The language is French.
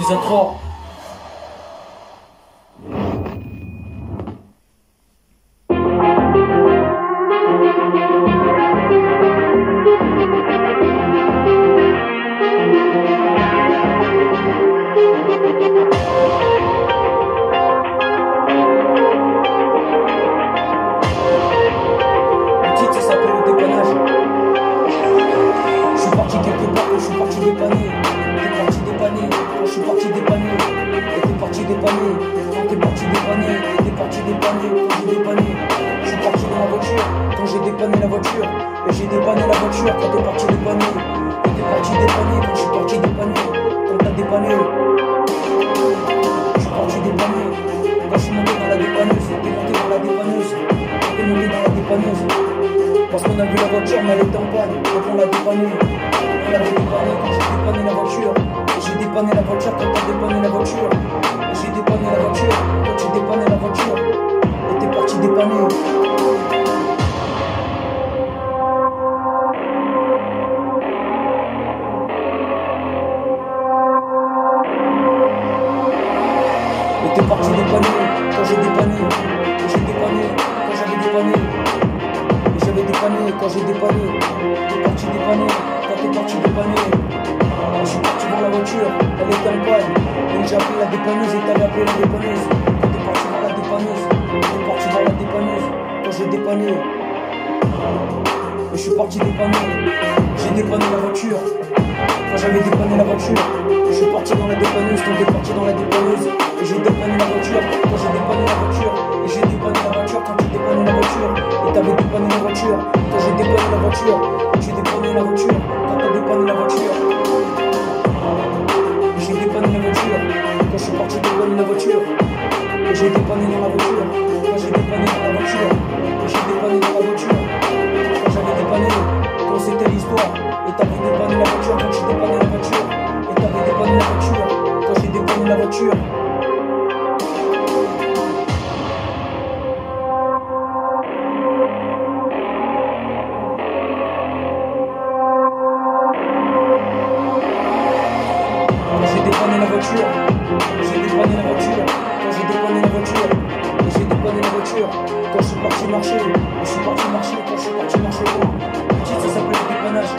Épisode 3. Le titre ça s'appelle le dépannage. Je suis parti quelque part quand je suis parti dépanner. T'es parti dépanner quand je suis parti dépanner. Et t'es parti dépanner quand t'es parti dépanner. Et t'es parti dépanner quand j'ai dépanné. Je suis parti dans la voiture quand j'ai dépanné la voiture. Et j'ai dépanné la voiture quand t'es parti dépanner. Et t'es parti dépanner quand je suis parti dépanner. Quand t'as dépanné. Je suis parti dépanner quand je suis monté dans la dépanneuse. T'es monté dans la dépanneuse. T'es monté dans la dépanneuse. Parce qu'on a vu la voiture mais elle était en panne. Donc on l'a dépanné. On l'avait dépanné quand j'ai dépanné la voiture. Et j'ai dépanné la voiture quand t'as dépanné la voiture. Et j'ai dépanné la voiture quand j'ai dépanné la voiture. Et t'es parti dépanner. Et t'es parti dépanner quand j'ai dépanné. Et j'ai dépanné quand j'avais dépanné. Et j'avais dépanné quand j'ai dépanné. T'es parti dépanner quand t'es parti dépanner. Je suis parti dans la voiture, elle était en panne. Donc j'ai appelé la dépanneuse et t'avais appelé la dépanneuse. Quand t'es parti dans la dépanneuse, t'es parti dans la dépanneuse. Quand j'ai dépanné, et je suis parti dépanner. J'ai dépanné la voiture. Quand j'avais dépanné la voiture, je suis parti dans la dépanneuse. Quand t'es parti dans la dépanneuse, et j'ai dépanné la voiture. Quand j'ai dépanné la voiture, et j'ai dépanné la voiture. Quand j'ai dépanné la voiture, et t'avais dépanné la voiture. Quand j'ai dépanné la voiture, et j'ai dépanné la voiture. Quand t'as dépanné la voiture. J'ai dépanné la voiture, quand je suis parti dépanner la voiture. Et j'ai dépanné dans la voiture, quand j'ai dépanné dans la voiture. Et j'ai dépanné dans la voiture, quand j'avais dépanné, quand c'était l'histoire. Et t'avais dépanné la voiture, quand j'ai dépanné la voiture. Et t'avais dépanné la voiture, quand j'ai dépanné la voiture. J'ai dépanné la voiture, j'ai dépanné la voiture, quand j'ai dépanné la voiture, et j'ai dépanné la voiture, quand je suis parti marcher, et je suis parti marcher, quand je suis parti marcher loin. Le titre ça s'appelle le dépannage.